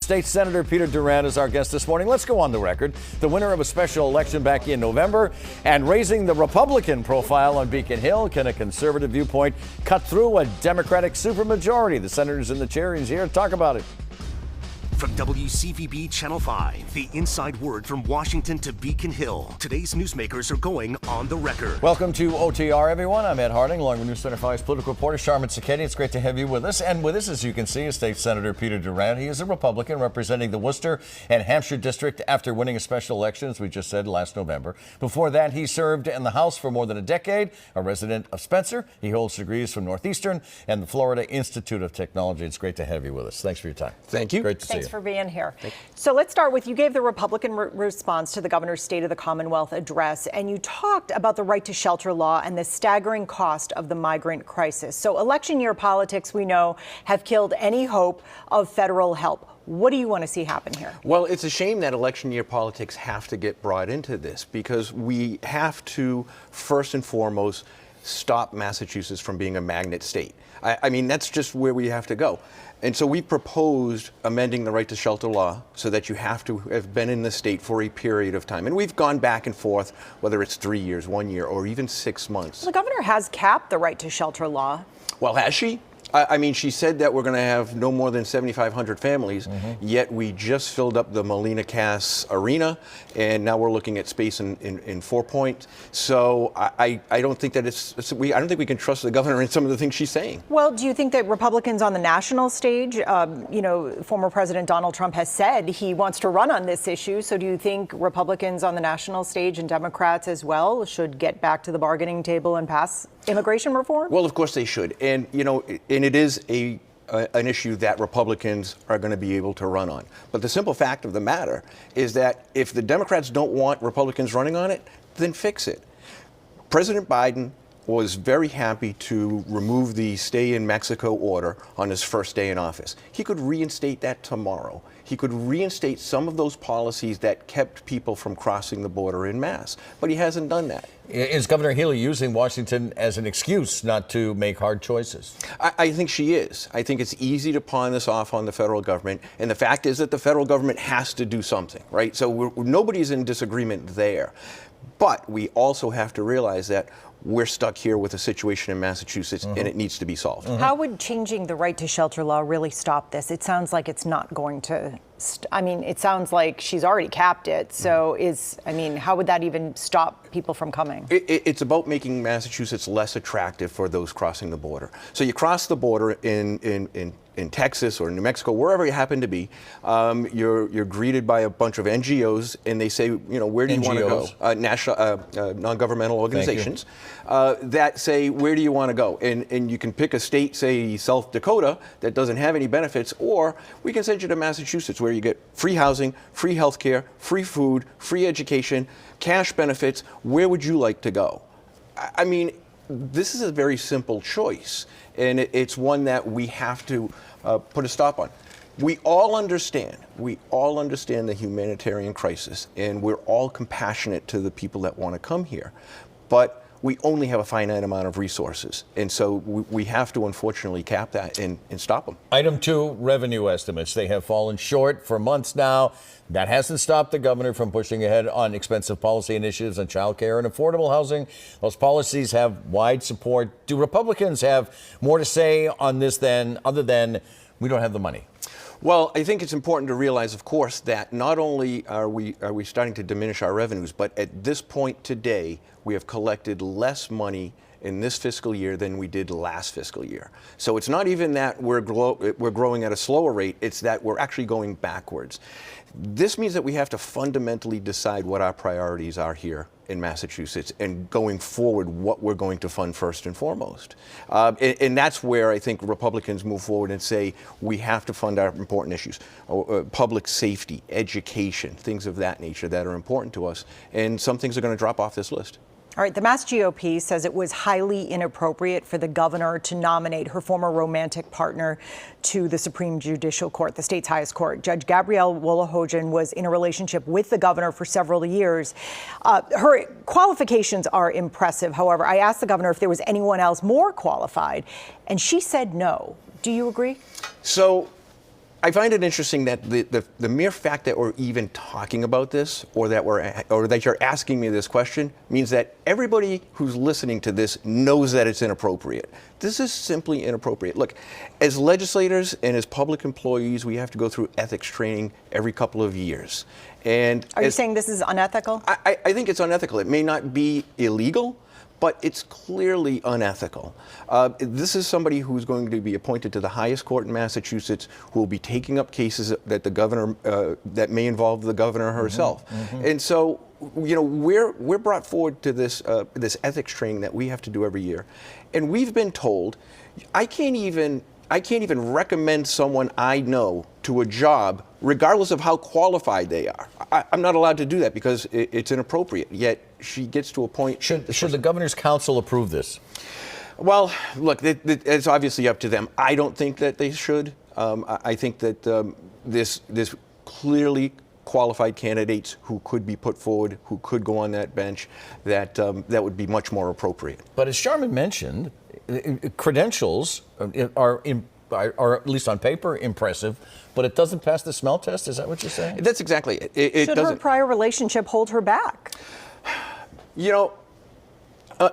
State Senator Peter Durant is our guest this morning. Let's go on the record. The winner of a special election back in November and raising the Republican profile on Beacon Hill. Can a conservative viewpoint cut through a Democratic supermajority? The senator's in the chair. He's here to talk about it. From WCVB Channel 5, the inside word from Washington to Beacon Hill. Today's newsmakers are going on the record. Welcome to OTR, everyone. I'm Ed Harding, along with News Center 5's political reporter Sharman Saketi. It's great to have you with us. And with us, as you can see, is State Senator Peter Durant. He is a Republican representing the Worcester and Hampshire district after winning a special election, as we just said, last November. Before that, he served in the House for more than a decade, a resident of Spencer. He holds degrees from Northeastern and the Florida Institute of Technology. It's great to have you with us. Thanks for your time. Thank you. Great to see you. Thanks for being here. So let's start with, you gave the Republican response to the governor's State of the Commonwealth address, and you talked about the right to shelter law and the staggering cost of the migrant crisis. So election year politics, we know, have killed any hope of federal help. What do you want to see happen here? Well, it's a shame that election year politics have to get brought into this, because we have to, first and foremost, stop Massachusetts from being a magnet state. I mean, that's just where we have to go. And so we proposed amending the right to shelter law so that you have to have been in the state for a period of time. And we've gone back and forth, whether it's 3 years, 1 year, or even 6 months. The governor has capped the right to shelter law. Well, has she? I mean, she said that we're going to have no more than 7,500 families, yet we just filled up the Molina Cass Arena, and now we're looking at space in 4 Point. So I don't think that I don't think we can trust the governor in some of the things she's saying. Well, do you think that Republicans on the national stage, former President Donald Trump has said he wants to run on this issue. So do you think Republicans on the national stage and Democrats as well should get back to the bargaining table and pass immigration reform? Well, of course they should. And, and it is an issue that Republicans are going to be able to run on. But the simple fact of the matter is that if the Democrats don't want Republicans running on it, then fix it. President Biden was very happy to remove the stay in Mexico order on his first day in office. He could reinstate that tomorrow. He could reinstate some of those policies that kept people from crossing the border en masse, but he hasn't done that. Is Governor Healey using Washington as an excuse not to make hard choices? I think she is. I think it's easy to pawn this off on the federal government, and the fact is that the federal government has to do something, right? So nobody's in disagreement there. But we also have to realize that we're stuck here with a situation in Massachusetts, and it needs to be solved. How would changing the right to shelter law really stop this? It sounds like it's not going to. It sounds like she's already capped it. So how would that even stop people from coming? It's about making Massachusetts less attractive for those crossing the border. So you cross the border in Texas or New Mexico, wherever you happen to be, you're greeted by a bunch of NGOs, and they say, where do you want to go? National non-governmental organizations that say, where do you want to go? And you can pick a state, say South Dakota, that doesn't have any benefits, or we can send you to Massachusetts, where you get free housing, free health care, free food, free education, cash benefits. Where would you like to go? I mean, this is a very simple choice, and it's one that we have to put a stop on. We all understand the humanitarian crisis, and we're all compassionate to the people that want to come here. But we only have a finite amount of resources, and so we have to unfortunately cap that and stop them. Item 2, revenue estimates. They have fallen short for months now. That hasn't stopped the governor from pushing ahead on expensive policy initiatives on child care and affordable housing. Those policies have wide support. Do Republicans have more to say on this other than we don't have the money? Well, I think it's important to realize, of course, that not only are we starting to diminish our revenues, but at this point today, we have collected less money in this fiscal year than we did last fiscal year. So it's not even that we're growing at a slower rate, it's that we're actually going backwards. This means that we have to fundamentally decide what our priorities are here in Massachusetts, and going forward, what we're going to fund first and foremost. And that's where I think Republicans move forward and say we have to fund our important issues, public safety, education, things of that nature that are important to us. And some things are going to drop off this list. All right, the Mass GOP says it was highly inappropriate for the governor to nominate her former romantic partner to the Supreme Judicial Court, the state's highest court. Judge Gabrielle Wolohojian was in a relationship with the governor for several years. Her qualifications are impressive. However, I asked the governor if there was anyone else more qualified, and she said no. Do you agree? So I find it interesting that the mere fact that we're even talking about this, or that you're asking me this question, means that everybody who's listening to this knows that it's inappropriate. This is simply inappropriate. Look, as legislators and as public employees, we have to go through ethics training every couple of years. And are you saying this is unethical? I think it's unethical. It may not be illegal, but it's clearly unethical. This is somebody who's going to be appointed to the highest court in Massachusetts, who will be taking up cases that the governor that may involve the governor herself. And so, you know, we're brought forward to this this ethics training that we have to do every year, and we've been told, I can't even recommend someone I know to a job, regardless of how qualified they are. I'm not allowed to do that because it's inappropriate. Yet she gets to a point. Should the governor's council approve this? Well, look, it's obviously up to them. I don't think that they should. I think that this clearly qualified candidates who could be put forward, who could go on that bench, that would be much more appropriate. But as Sharman mentioned, credentials are at least on paper impressive, but it doesn't pass the smell test. Is that what you're saying? That's exactly it. Should her prior relationship hold her back? You know,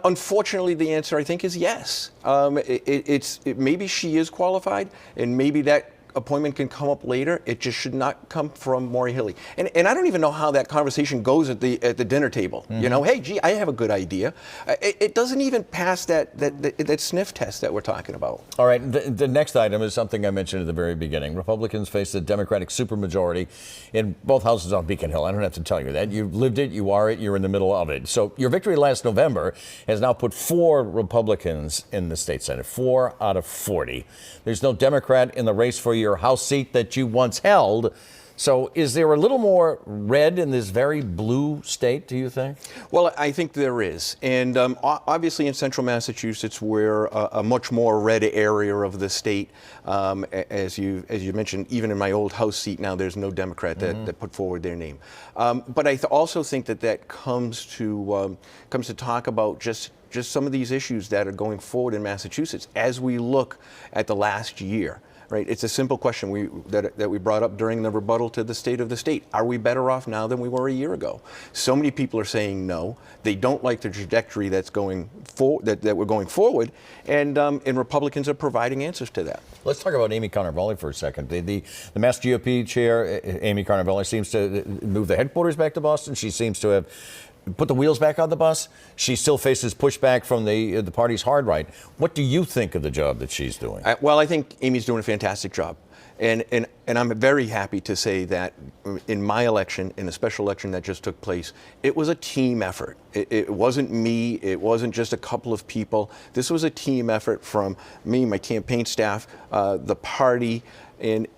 unfortunately, the answer I think is yes. Maybe she is qualified, and maybe that appointment can come up later. It just should not come from Maura Healey. And I don't even know how that conversation goes at the dinner table. You know, hey, gee, I have a good idea. It doesn't even pass that sniff test that we're talking about. All right, the next item is something I mentioned at the very beginning. Republicans face a Democratic supermajority in both houses on Beacon Hill. I don't have to tell you that. You've lived it, you are it, you're in the middle of it. So your victory last November has now put 4 Republicans in the state Senate, 4 out of 40. There's no Democrat in the race for your House seat that you once held. So is there a little more red in this very blue state, do you think? Well, I think there is. And obviously in central Massachusetts, we're a much more red area of the state. As you mentioned, even in my old House seat now, there's no Democrat that put forward their name. But I also think that comes to talk about just some of these issues that are going forward in Massachusetts as we look at the last year. Right, it's a simple question that we brought up during the rebuttal to the state of the state. Are we better off now than we were a year ago? So many people are saying no. They don't like the trajectory that's going that we're going forward, and Republicans are providing answers to that. Let's talk about Amy Carnevale for a second. The Mass GOP chair, Amy Carnevale, seems to move the headquarters back to Boston. She seems to have put the wheels back on the bus. She still faces pushback from the party's hard right. What do you think of the job that she's doing? Well, I think Amy's doing a fantastic job. And I'm very happy to say that in my election, in the special election that just took place, it was a team effort. It wasn't me. It wasn't just a couple of people. This was a team effort from me, my campaign staff, the party, and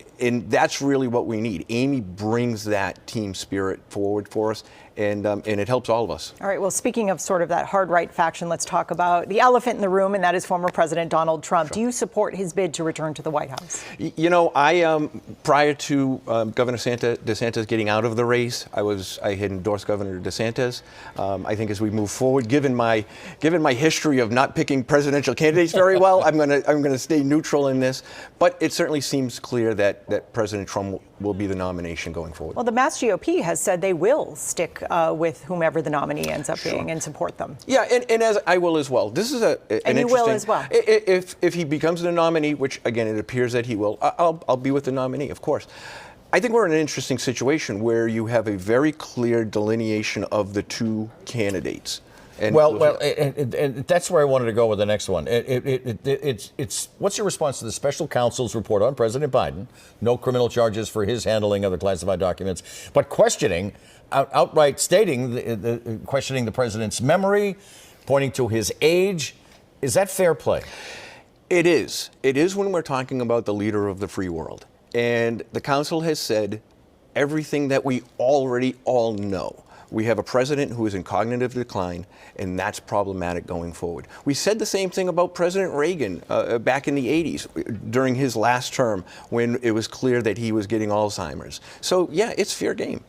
that's really what we need. Amy brings that team spirit forward for us, and it helps all of us. All right, well, speaking of sort of that hard right faction, let's talk about the elephant in the room, and that is former President Donald Trump. Sure. Do you support his bid to return to the White House? You know, I prior to Governor DeSantis getting out of the race, I had endorsed Governor DeSantis. I think as we move forward, given my history of not picking presidential candidates very well, I'm gonna stay neutral in this. But it certainly seems clear that President Trump will be the nomination going forward. Well, the Mass GOP has said they will stick with whomever the nominee ends up being and support them. Yeah, and as I will as well. This is an interesting. And you will as well. If he becomes the nominee, which again it appears that he will, I'll be with the nominee, of course. I think we're in an interesting situation where you have a very clear delineation of the two candidates. And and that's where I wanted to go with the next one. It's what's your response to the special counsel's report on President Biden? No criminal charges for his handling of the classified documents, but outright stating, questioning the president's memory, pointing to his age. Is that fair play? It is. It is when we're talking about the leader of the free world. And the council has said everything that we already all know. We have a president who is in cognitive decline, and that's problematic going forward. We said the same thing about President Reagan back in the 80s during his last term when it was clear that he was getting Alzheimer's. So, yeah, it's fair game.